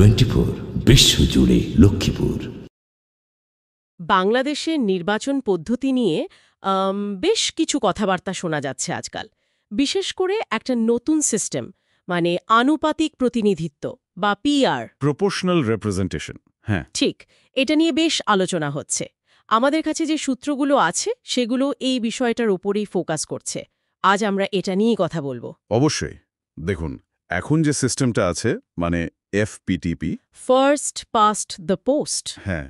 24 বিশ্বজুড়ে লক্ষ্মীপুর। বাংলাদেশের নির্বাচন পদ্ধতি নিয়ে বেশ কিছু কথাবার্তা শোনা যাচ্ছে আজকাল, বিশেষ করে একটা নতুন সিস্টেম, মানে আনুপাতিক প্রতিনিধিত্ব বা পিআর। Proportional representation. হ্যাঁ, ঠিক, এটা নিয়ে বেশ আলোচনা হচ্ছে। আমাদের কাছে যে সূত্রগুলো আছে সেগুলো এই বিষয়টার উপরেই ফোকাস করছে। আজ আমরা এটা নিয়েই কথা বলবো। অবশ্যই। দেখুন, এখন যে সিস্টেমটা আছে, মানে FPTP, first past the post. হ্যাঁ,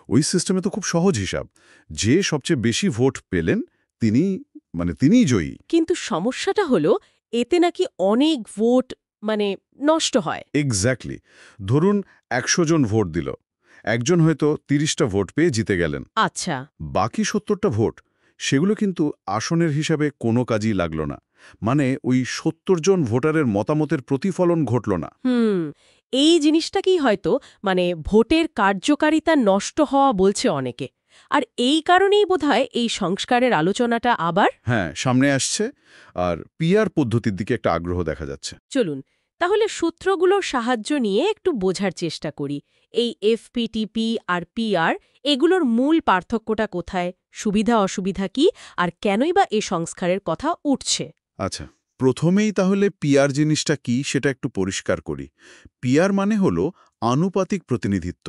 ওই সিস্টেমে তো খুব সহজ হিসাব। যে সবচেয়ে বেশি ভোট পেলেন তিনিই জয়ী। কিন্তু সমস্যাটা হলো এতে নাকি অনেক ভোট নষ্ট হয়। এক্স্যাক্টলি। ধরুন 100 জন ভোট দিল, একজন হয়তো 30টা ভোট পেয়ে জিতে গেলেন। আচ্ছা, বাকি 70টা ভোট, সেগুলো কিন্তু আসনের হিসাবে কোনো কাজই লাগল না। মানে ওই 70 জন ভোটারের মতামতের প্রতিফলন ঘটল না। এই জিনিসটাকেই হয়তো ভোটের কার্যকারিতা নষ্ট হওয়া বলছে অনেকে। আর এই কারণেই বোধহয় এই সংস্কারের আলোচনাটা আবার হ্যাঁ, সামনে আসছে। আর পিআর পদ্ধতির দিকে একটা আগ্রহ দেখা যাচ্ছে। চলুন তাহলে সূত্রগুলোর সাহায্য নিয়ে একটু বোঝার চেষ্টা করি। এই এফপিটিপি আর পিআর, এগুলোর মূল পার্থক্যটা কোথায়, সুবিধা অসুবিধা কি, আর কেনই বা এই সংস্কারের কথা উঠছে? আচ্ছা, প্রথমেই তাহলে পিআর জিনিসটা কি সেটা একটু পরিষ্কার করি। পিআর মানে হলো আনুপাতিক প্রতিনিধিত্ব।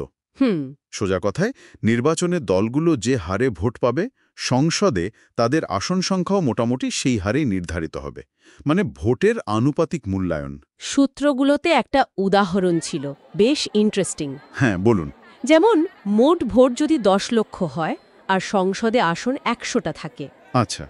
সোজা কথায়, নির্বাচনে দলগুলো যে হারে ভোট পাবে, সংসদে তাদের আসন সংখ্যাও মোটামুটি সেই হারেই নির্ধারিত হবে। মানে ভোটের আনুপাতিক মূল্যায়ন। সূত্রগুলোতে একটা উদাহরণ ছিল, বেশ ইন্টারেস্টিং। হ্যাঁ, বলুন। যেমন মোট ভোট যদি 10 লক্ষ হয় আর সংসদে আসন 100টা থাকে, আচ্ছা,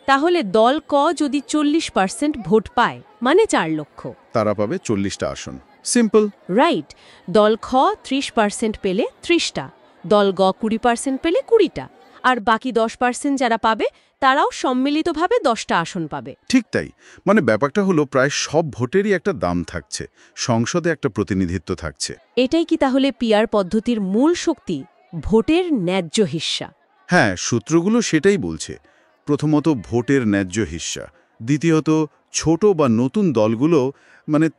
তাহলে দল ক যদি 40% ভোট পায়, মানে 4 লক্ষ, তারা পাবে 40টা আসন। Simple, right? দল খ 30% পেলে 30টা, দল গ 20% পেলে 20টা, আর বাকি 10% যারা পাবে তারাও সম্মিলিতভাবে 10টা আসন পাবে। ঠিক তাই। মানে ব্যাপারটা হলো প্রায় সব ভোটেরই একটা দাম থাকছে, সংসদে একটা প্রতিনিধিত্ব থাকছে। এটাই কি তাহলে পিআর পদ্ধতির মূল শক্তি, ভোটের ন্যায্য হিস্সা? হ্যাঁ, সূত্রগুলো সেটাই বলছে। প্রথমত ভোটের ন্যায্য হিস্সা, দ্বিতীয়ত ছোট বা নতুন দলগুলো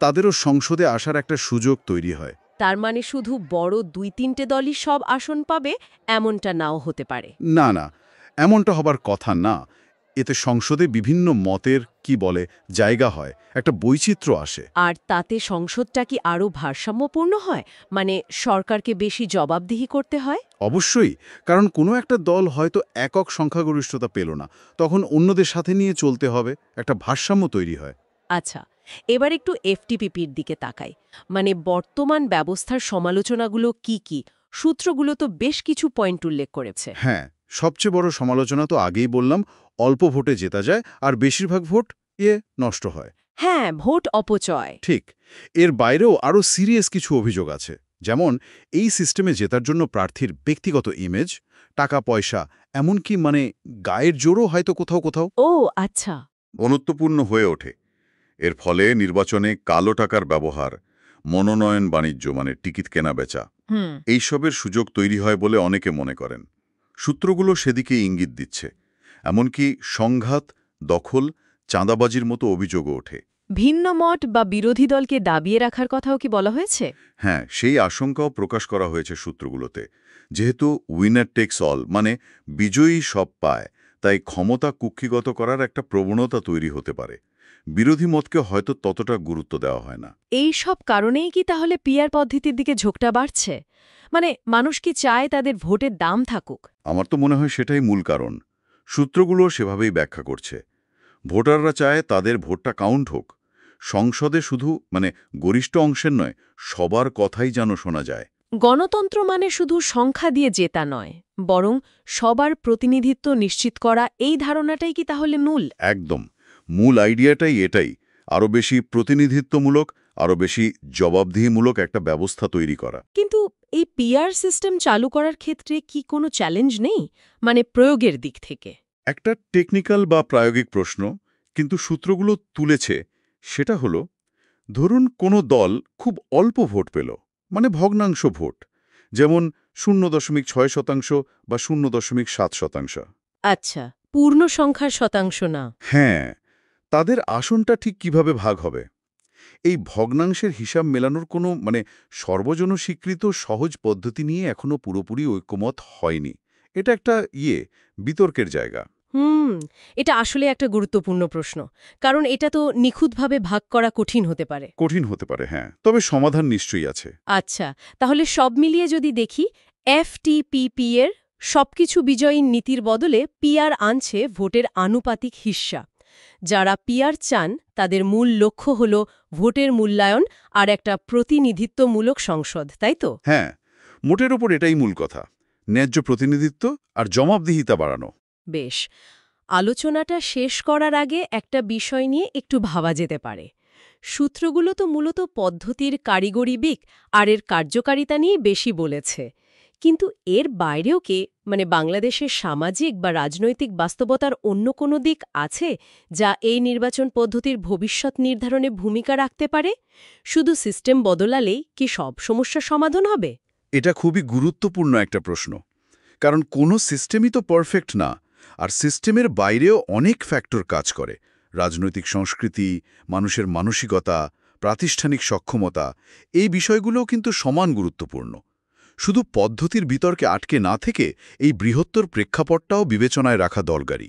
তাদেরও সংসদে আসার একটা সুযোগ তৈরি হয়। তার মানে শুধু বড় 2-3টে দলই সব আসন পাবে এমনটা নাও হতে পারে? না না, এমনটা হবার কথা না। এতে সংসদে বিভিন্ন মতের জায়গা হয়, একটা বৈচিত্র্য আসে। আর তাতে সংসদটা কি আরও ভারসাম্যপূর্ণ হয়? সরকারকে বেশি জবাবদিহি করতে হয়? অবশ্যই, কারণ কোনো একটা দল হয়তো একক সংখ্যাগরিষ্ঠতা পেল না, তখন অন্যদের সাথে নিয়ে চলতে হবে, একটা ভারসাম্য তৈরি হয়। আচ্ছা, এবার একটু এফটিপিপির দিকে তাকাই। বর্তমান ব্যবস্থার সমালোচনাগুলো কি কি? সূত্রগুলো তো বেশ কিছু পয়েন্ট উল্লেখ করেছে। হ্যাঁ, সবচেয়ে বড় সমালোচনা তো আগেই বললাম, অল্প ভোটে জেতা যায় আর বেশিরভাগ ভোট নষ্ট হয়। হ্যাঁ, ভোট অপচয়। ঠিক। এর বাইরেও আরও সিরিয়াস কিছু অভিযোগ আছে। যেমন এই সিস্টেমে জেতার জন্য প্রার্থীর ব্যক্তিগত ইমেজ, টাকা পয়সা, এমনকি গায়ের জোরও হয়তো কোথাও কোথাও ও আচ্ছা। গুরুত্বপূর্ণ হয়ে ওঠে। এর ফলে নির্বাচনে কালো টাকার ব্যবহার, মনোনয়ন বাণিজ্য টিকিট কেনাবেচা, এইসবের সুযোগ তৈরি হয় বলে অনেকে মনে করেন। সূত্রগুলো সেদিকে ইঙ্গিত দিচ্ছে। এমনকি সংঘাত, দখল, চাঁদাবাজির মতো অভিযোগও ওঠে। ভিন্ন মত বা বিরোধী দলকে দাবিয়ে রাখার কথাও কি বলা হয়েছে? হ্যাঁ, সেই আশঙ্কাও প্রকাশ করা হয়েছে সূত্রগুলোতে। যেহেতু উইনার টেকস অল, বিজয়ী সব পায়, তাই ক্ষমতা কুক্ষিগত করার একটা প্রবণতা তৈরি হতে পারে। বিরোধী মতকে হয়তো ততটা গুরুত্ব দেওয়া হয় না। এই সব কারণেই কি তাহলে পিআর পদ্ধতির দিকে ঝোঁকটা বাড়ছে? মানুষ কি চায় তাদের ভোটের দাম থাকুক? আমার তো মনে হয় সেটাই মূল কারণ। সূত্রগুলো সেভাবেই ব্যাখ্যা করছে। ভোটাররা চায় তাদের ভোটটা কাউন্ট হোক। সংসদে শুধু গরিষ্ঠ অংশের নয়, সবার কথাই যেন শোনা যায়। গণতন্ত্র শুধু সংখ্যা দিয়ে জেতা নয়, বরং সবার প্রতিনিধিত্ব নিশ্চিত করা, এই ধারণাটাই কি তাহলে মূল? একদম, মূল আইডিয়াটাই এটাই। আরও বেশি প্রতিনিধিত্বমূলক, আরও বেশি জবাবদিহিমূলক একটা ব্যবস্থা তৈরি করা। কিন্তু এই পিআর সিস্টেম চালু করার ক্ষেত্রে কি কোনো চ্যালেঞ্জ নেই, প্রয়োগের দিক থেকে? একটা টেকনিক্যাল বা প্রায়োগিক প্রশ্ন, কিন্তু সূত্রগুলো তুলেছে সেটা হলো, ধরুন কোনো দল খুব অল্প ভোট পেল, ভগ্নাংশ ভোট, যেমন 0.6% বা 0.7%। আচ্ছা, পূর্ণ সংখ্যার শতাংশ না। হ্যাঁ, তাদের আসনটা ঠিক কিভাবে ভাগ হবে? এই ভগ্নাংশের হিসাব মেলানোর কোনো সর্বজন স্বীকৃত সহজ পদ্ধতি নিয়ে এখনো পুরোপুরি ঐক্যমত হয়নি। এটা একটা বিতর্কের জায়গা। এটা আসলে একটা গুরুত্বপূর্ণ প্রশ্ন, কারণ এটা তো নিখুঁতভাবে ভাগ করা কঠিন হতে পারে। কঠিন হতে পারে, হ্যাঁ, তবে সমাধান নিশ্চয়ই আছে। আচ্ছা, তাহলে সব মিলিয়ে যদি দেখি, এফটিপিপি এর সবকিছু বিজয়ী নীতির বদলে পিআর আনছে ভোটের আনুপাতিক হিস্সা। যারা পিআর চান তাদের মূল লক্ষ্য হল ভোটের মূল্যায়ন আর একটা প্রতিনিধিত্বমূলক সংসদ, তাই তো? হ্যাঁ, মোটের ওপর এটাই মূল কথা, ন্যায্য প্রতিনিধিত্ব আর জবাবদিহিতা বাড়ানো। বেশ, আলোচনাটা শেষ করার আগে একটা বিষয় নিয়ে একটু ভাবা যেতে পারে। সূত্রগুলো তো মূলত পদ্ধতির কারিগরি দিক আর এর কার্যকারিতা নিয়ে বেশি বলেছে, কিন্তু এর বাইরেও বাংলাদেশের সামাজিক বা রাজনৈতিক বাস্তবতার অন্য কোনো দিক আছে যা এই নির্বাচন পদ্ধতির ভবিষ্যৎ নির্ধারণে ভূমিকা রাখতে পারে? শুধু সিস্টেম বদলালেই কি সব সমস্যার সমাধান হবে? এটা খুবই গুরুত্বপূর্ণ একটা প্রশ্ন, কারণ কোনো সিস্টেমই তো পারফেক্ট না, আর সিস্টেমের বাইরেও অনেক ফ্যাক্টর কাজ করে। রাজনৈতিক সংস্কৃতি, মানুষের মানসিকতা, প্রাতিষ্ঠানিক সক্ষমতা, এই বিষয়গুলোও কিন্তু সমান গুরুত্বপূর্ণ। শুধু পদ্ধতির বিতর্কে আটকে না থেকে এই বৃহত্তর প্রেক্ষাপটটাও বিবেচনায় রাখা দরকারি।